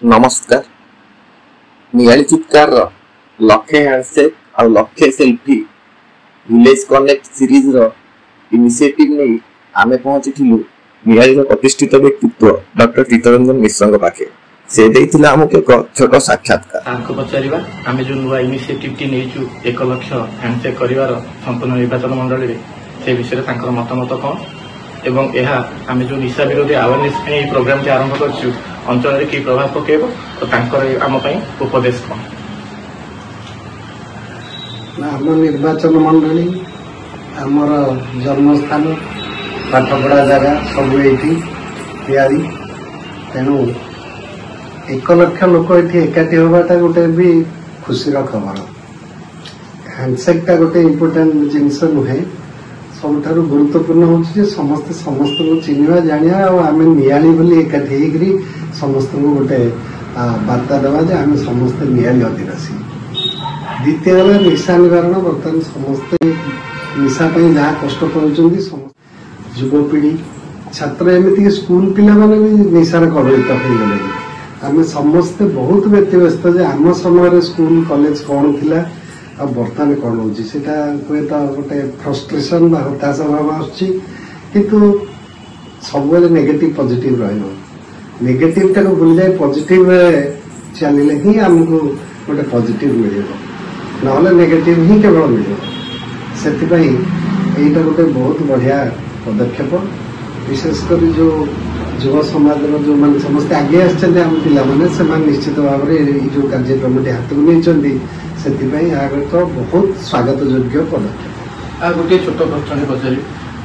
नमस्कार नियाली चित्कार लक्षे हैंडसेक और लक्षे selfie village connect series initiative नहीं आमे पहुंची नियाली प्रतिष्ठित व्यक्तित्व डॉक्टर चित्तरंजन मिश्र पाखे से देइथिला हमके एक छोट साक्षात्कार तांको पचारिबा आमे जो नुवा इनिशिएटिव टी नेचु 1 लाख हैंडसेक करिवार संपूर्ण निर्वाचन मंडली रे से विषय तांकर मतामत कोन एवं यह आम जो निशा विरोधी अवेयरनेस प्रोग्राम टी आरंभ कर अंचल कि प्रभाव पकेब और आम उपदेश कौन आम निर्वाचन मंडली आमर जन्मस्थान पाठपढ़ा जगह सब ये तेणु 1 लाख लोक ये एकाठी होगा गोटे भी खुशी खबर हैंडसेक गोटे इम्पोर्टाट जिनस नुहे सब गुरुत्वपूर्ण हो समस्ते समस्त को चिन्हवा जाना और आम नियाली बोली एकाठी समस्त को गोटे वार्ता देवा जे आम समस्ते नियाली आदिवासी द्वितीय निशा निवारण बर्तमान समस्ते निशा जहाँ कष्ट कर युवपीढ़ी छात्र एमती स्कूल पिला माने भी निशार कबलित हो गले आम समस्ते बहुत व्यतिव्यस्त जे आम समय स्कूल कॉलेज कौन थिला आ बर्तमान कौन होता हुए तो गोटे फ्रस्ट्रेशन हताशा भाव आसु सब नेगेटिव पॉजिटिव नेगेटिव टाक भूल जाए पॉजिटिव चलिए ही आमको गोटे पॉजिटिव मिल ना नेगेटिव ही केवल मिल से यहीटा गोटे बहुत बढ़िया पदक्षेप विशेषकर जो युव समाज जो मैंने समस्ते आगे आम पाने निश्चित भाव में जो कार्यक्रम हाथ को नहीं से तो बहुत स्वागत योग्य पदक्षेप आ गोटे छोट प्रश्न पचारि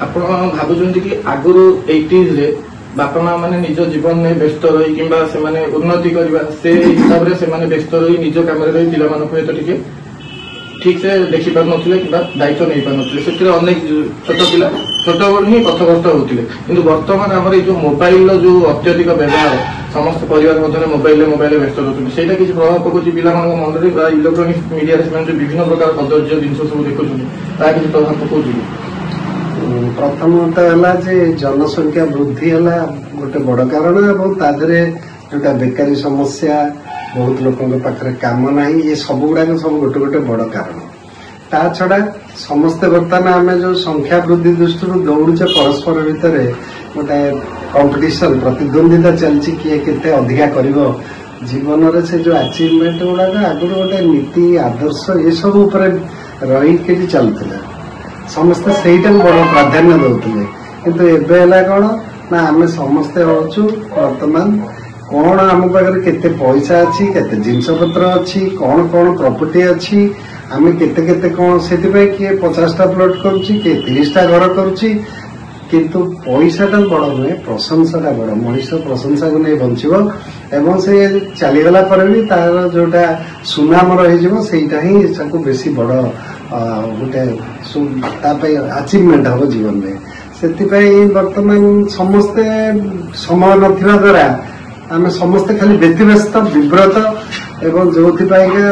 आप भावुं कि आगुरी 80s रे बापा माँ मैंने निज जीवन में व्यस्त रही किंबा से माने उन्नति करवा से हिसाब से माने व्यस्त रही निज काम रही पिला मानक टिके ठीक से देखि पार नथिले किंबा दायित्व नहीं पार नथिले सेतिर अनेक छोट पिला छोट बड़ ही पथभ्रष्ट होतिले किंतु वर्तमान हमर जो मोबाइल जो अत्यधिक व्यवहार समस्त परिवार मध्य मोबाइल व्यस्त रहते से किसी प्रभाव पकाउछि पिला मानक मन रे इलेक्ट्रोनिक मीडिया रे जो विभिन्न प्रकार कदर्य जिन सब देखुछन ता किसी प्रभाव पकाउछि प्रथमतः जे जनसंख्या वृद्धि है गोटे बड़ कारण और जोटा बेकारी समस्या बहुत लोगों पाखे काम ना ये सब गुड़ाक सब गोटे गोटे बड़ कारण ता छड़ा समस्ते बर्तमान आम जो संख्या वृद्धि दृष्टि दौड़े परस्पर भितर गोटे कंपटीशन प्रतिद्वंदिता चलती किए केते अधिका करिवो जीवन रे से जो अचीवमेंट गुड़ाक आगुरी गोटे नीति आदर्श ये सब रही चलता समस्ते से बड़ प्राधान्य दौले किंतु एबे कौन ना आम समस्ते होचु वर्तमान कौन आम पाखे केते पैसा अच्छी केते जिनस पत्र अच्छी कौन कौन प्रॉपर्टी अच्छी आम केते केते कौन से किए 50टा प्लॉट करुच्ची किए 30टा घर करुच्ची किंतु पैसाटा बड़ नुहे प्रशंसाटा बड़ मनीष प्रशंसा को नहीं बंचो एवं से चलीगला पर भी तार जोटा सुनाम रहीटा ही बेसी बड़ गोटे अचीवमेंट हम जीवन में से बर्तमान समस्ते समय नथिबा द्वारा आम समस्ते खाली व्यतिव्यस्त विव्रत एवं जो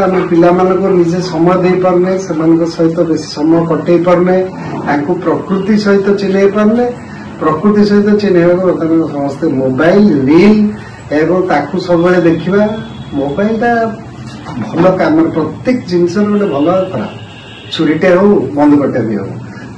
आम पिला निजे समय दे पारने से सहित बेसी समय कटे पारने प्रकृति सहित चिन्ह पारने प्रकृति सहित चिन्ह बर्तमान समस्ते मोबाइल रील एवं ताकू सब देखा मोबाइल टा भल काम प्रत्येक जिनस गोटे भल खराब छुरीटे हो बंद कटे भी हो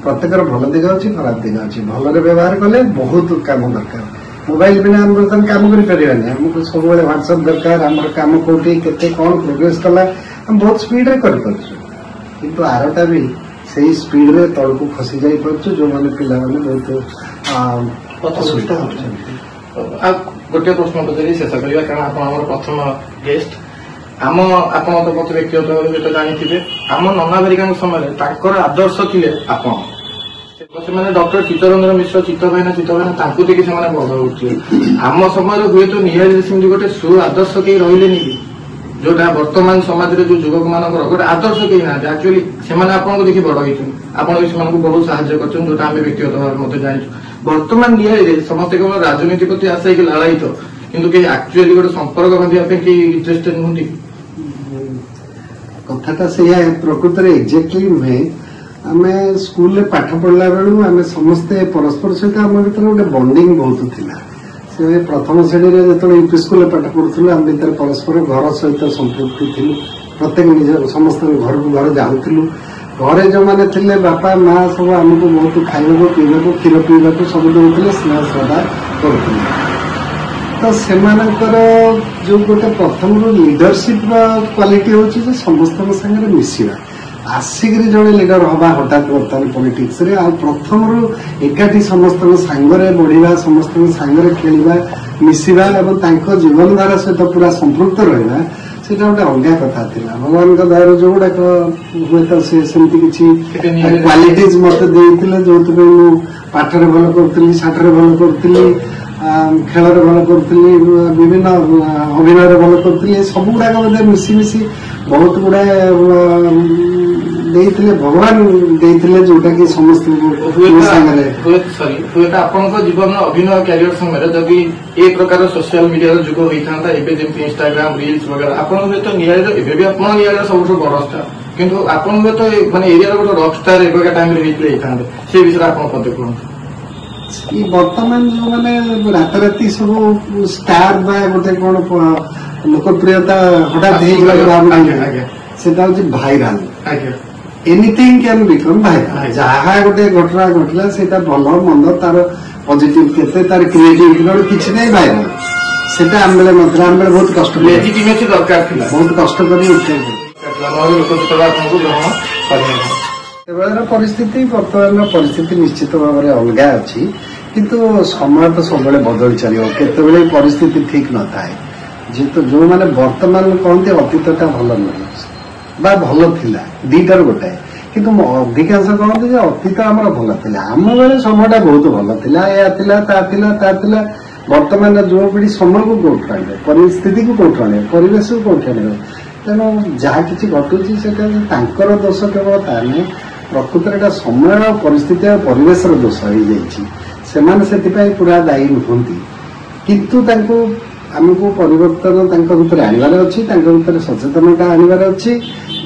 प्रत्येक भल दिग अच्छी खराब दिग अच्छी भल व्यवहार कले बहुत काम दरकार मोबाइल बिना हम बर्तमान काम करें आमको सब व्हाट्सएप दरकार आम कम कौटी के कौन प्रोग्रेस कला हम बहुत स्पीड रे किंतु आरटा भी से स्पीड रे तल को खसी जाई परछु जो माने पिला माने बहुत असुविधा होछन गोटे प्रश्न पचारि शेष करबा कारण आपण हमर प्रथम गेस्ट आम आप व्यक्तिगत भाव जो जानी आम नना बारिका समय आदर्श थिले आपण डॉक्टर चित्तरंजन मिश्र चित्त भाईना देखिए बड़ उठे आम समय हुए तो निहारी सेमती गोटे सु आदर्श कहीं रही जोटा वर्तमान समाज में जो युवक मान गोटे आदर्श कहीं ना एक्चुअली से आपको देखिए बड़ होती आप बहुत साहय कर आम व्यक्तिगत भाव जानी वर्तमान निहारी समस्त केवल राजनीति प्रति आशा लाड़ित किंतु कहीं एक्चुअली गोटे संपर्क बांधा इंटरेस्टेड नुहति कथाटा से प्रकृत में एक्जाक्टली नुहे आम स्कूल पाठ पढ़ला बेलू आम समस्ते परस्पर सहित आम भर गोटे बंडिंग बहुत थिला से प्रथम श्रेणी जो यूपी स्कूल पाठ पढ़ुलू आम भर परस्पर घर सहित संपृक्ति थी प्रत्येक निज समस्त घर को घर जाऊलु घरे जो मैंने थे बापा माँ सब आमको बहुत खाइबा पीवा क्षीर पीवा सब दौले स्नेह श्रद्धा करुले तो से जो गोटे प्रथम लीडरशिप क्वालिटी हूँ समस्त सागर मिसवा आसिक जड़े लीडर हवा हठात बर्तमान पॉलिटिक्स रे आ प्रथम एकाठी समस्त सांगरे बढ़िया समस्त सांगरे खेलवा मिसवा और जीवन धारा सहित पूरा संपृक्त रहा से गोटे अलग कथा था भगवान दयार जो गुड़ाक हुए तो सेमती किसी क्वालिटीज मत देते जो पाठर भल करी साठर भल करी खेल भल करी विभिन्न अभिनय भल करी सब गुड़ाक बोधे मिसी बहुत गुड़ाए भगवान जोटा कि समस्त जीवन अभिनय कैरियर समय जदि ए प्रकार सोशल मीडिया जुग होता इंस्टाग्राम रील्स वगैरह आपन तो निया सब बड़ स्टार किंतु आपन तो माने एरिया गोटे रॉक स्टार एबका टाइम रे से विषय आप पद कहते बर्तमान जो मैंने राताराति सब स्टार गोटे कौन लोकप्रियता हठात सेटा हूँ viral anything can become viral जहाँ गोटे घटना घटला सेटा भल मंद तार पॉजिटिव केते तार क्रिएटिविटी गोटे किछि नहीं भाइराल सेटा आम बेले नथला आम बेले बहुत कष्ट लेजिटिमेसी दरकार थिला बहुत कष्ट करी उठे परिस्थिति बर्तमान परिस्थिति निश्चित भाव में अलग अच्छी किंतु समय तो सब बदली चलो केते परिस्थिति ठीक न थाए जेहेतु जो मैंने वर्तमान कहते अतीतटा भल नुह बा भल थिला दीटार गोटाए किंतु अधिकांश कहते अतीत आमर भल थिला आम बेले समयटा बहुत भल थिला या थिला ता वर्तमान जो पीढ़ी समय को कौट आने परिस्थिति को कौट आने परिवेश को कौट आने तेणु जहाँ किसी घटुची से दोष केवल ताने प्रकृत समय परिस्थिति और परिवेश दोष हो से पूरा दायी नुहति किंतु आमको परिवर्तन भीतर आनबार अच्छी भीतर सचेतनता आनबार अच्छी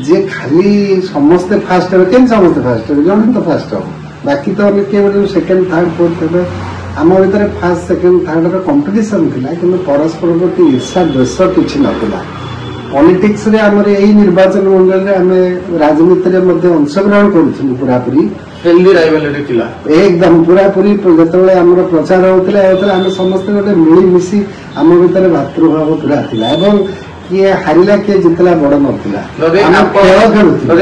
जे खाली समस्ते फास्ट हे के समस्ते फास्ट हे जन तो फास्ट हम बाकी तो किए सेकेंड थर्ड फोर्थ हे आम भर फास्ट सेकेंड थर्ड कंपिटिशन थिला कि परस्पर प्रति ईर्षा द्वेष किसी नाला पॉलिटिक्स रे आमर यही निर्वाचन मंडल रे आमे राजनीति रे मध्य अंशग्रहण करूँ पूरापूरी हेल्दी राइवलरी थिला एकदम पूरापूरी जो आमर प्रचार होता आम समस्त गोटे मिलीमिशी आम भर भातृभाव पूरा थिला एवं किए हारिला किए जितला बड़ नथिला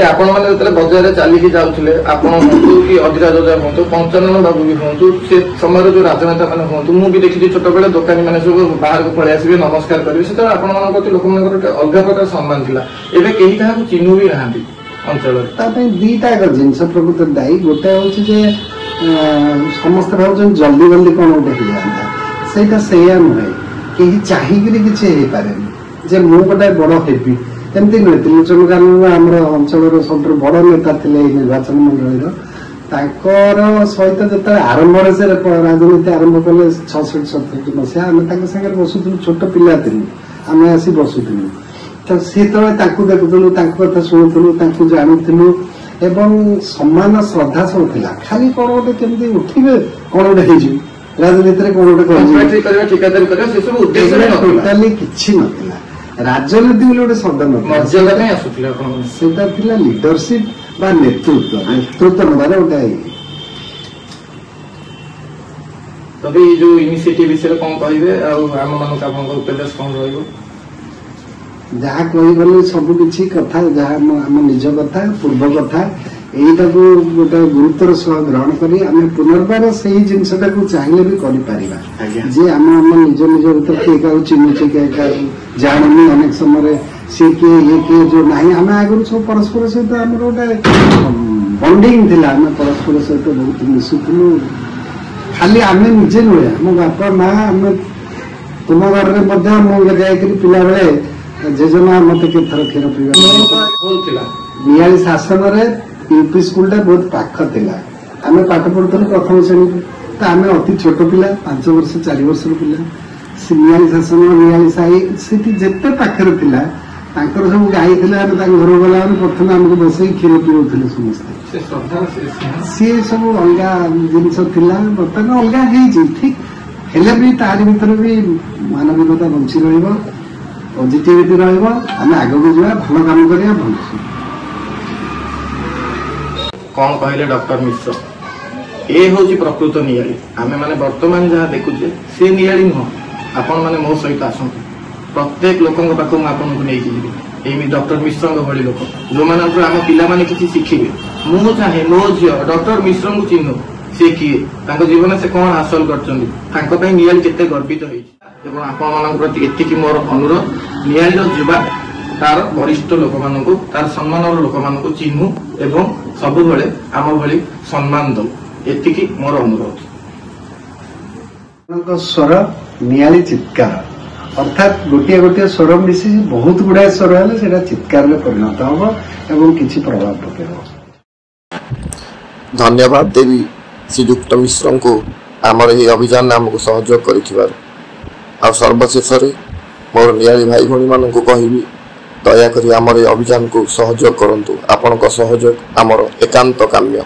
आपण माने जतले बजार चलिकी जाउथले आपण हुंतु कि अधिराज हुंतु पंचानन बाबू भी हुंतु से समय जो राजनेता माने हुंतु मु भी देखि छोट बेले दुकानी माने सब बाहर को पळे आसीबे नमस्कार करिवे से तो आपण मान प्रति लोक मान अलग प्रकार सम्मान थिला एबे केही काहा को चिन्हु भी नाहंती अंचल ता पे दीटा जिनस प्रकृत दायी गोटे हूँ जे समस्त भाव जल्दी जल्दी कौन गोटे हो जाता सेटा सेया नुहे कहीं चाहिए किसी हो पारे जे मु गोटे बड़ हेबी एमती नुहे त्रिलोचन कानून आम अंचल सब बड़ नेता थे निर्वाचन मंडल सहित जो आरंभ से राजनीति आरंभ कले 66-67 मसीहा आम सागर बसुलु छोट पिला थी आम आसी बसुलु तो सी देखुलु कथा शुणुलु जानूलु एवं सम्मान श्रद्धा सब थिला खाली कौन गोटे केमती उठिबे कौन गोटे हो राजनीति कौन गोटे टोटाली किछि नथिला राजनीति बोले गोटे शब्द नथिला लीडरशिप बा नेतृत्व नबार गोटे तबे जो इनिशिएटिव विषय कौन कहिबे आम मानक आपन उपदेश कौन रहिबो जहाँ कही सबकि कथा जहाँ आम निज कथा पूर्व कथा यहीटा को गोटे गुरुत्वर सह ग्रहण करी आम पुनर्बार से ही जिनसटा को चाहिए भी करें जे आम निज निज भर किए क्या चिन्हुचे क्या जाननी अनेक समय सी किए ये किए जो ना आम आगुरी सब परस्पर सहित आम गोटे बंडिंग थिला आम परस्पर सहित बहुत मिशुलु खाली आम निजे नुहे आम बापा माँ आम तुम घर में जाकर पिला बेले जेजेमा मत केथर क्षीर पीवा नियाली शासन यूपी स्कूल बहुत पाख थिला आम पाठ पढ़ुलु प्रथम श्रेणी तो आम अति छोट पिला 5 वर्ष 4 वर्ष पिला नियाली शासन नियाली साही से जिते पाखे थिला सब गाई थे घर गला प्रथम आमको बस क्षीर पीऊले समस्ते सी सब अलग जिनस बर्तमान अलग ठीक हेले भी तारि भितर भी मानविकता बंची रहिबो पॉजिटिविटी रहिबो आमे आगो को जवा भलो काम करिया भलो कौन कहले डॉक्टर मिश्र ए हूँ प्रकृत नियाली आम मैंने बर्तमान जहाँ देखुचे सी नियाली नुह आपण मैंने मो सहित आसतु प्रत्येक लोक पाख आपको नहीं जी डॉक्टर मिश्र भली लोक जो मैंने आम पिला किसी शिखिबे मु चाहे मो झी डॉक्टर मिश्र को चिन्ह सी किए जीवन से कौन हासिल कर नियाली केते गर्वित होती आपण प्रति एतिकी मोर अनुरोध नियाली जीवा तार वरिष्ठ लोक मानू तार सम्मान लोक मानू चिन्हू एवं सब बेले आम भली सम्मान दो एतिकी मोर अनुरोध स्वर नियाली चित्कार अर्थात गोटे गोटे स्वर मिसी बहुत गुड़ाए स्वर है चित्कार में परिणत हम एवं किसी प्रभाव पकेब। धन्यवाद देवी श्रीयुक्त मिश्र को आमर यह अभियान आमको सहयोग कर सर्वशेष मोर नियाली भाई भणी मान कहबी दयाकोरी आमर अभियान को सहयोग करंतु आपनक सहयोग आमर एकांत काम्य।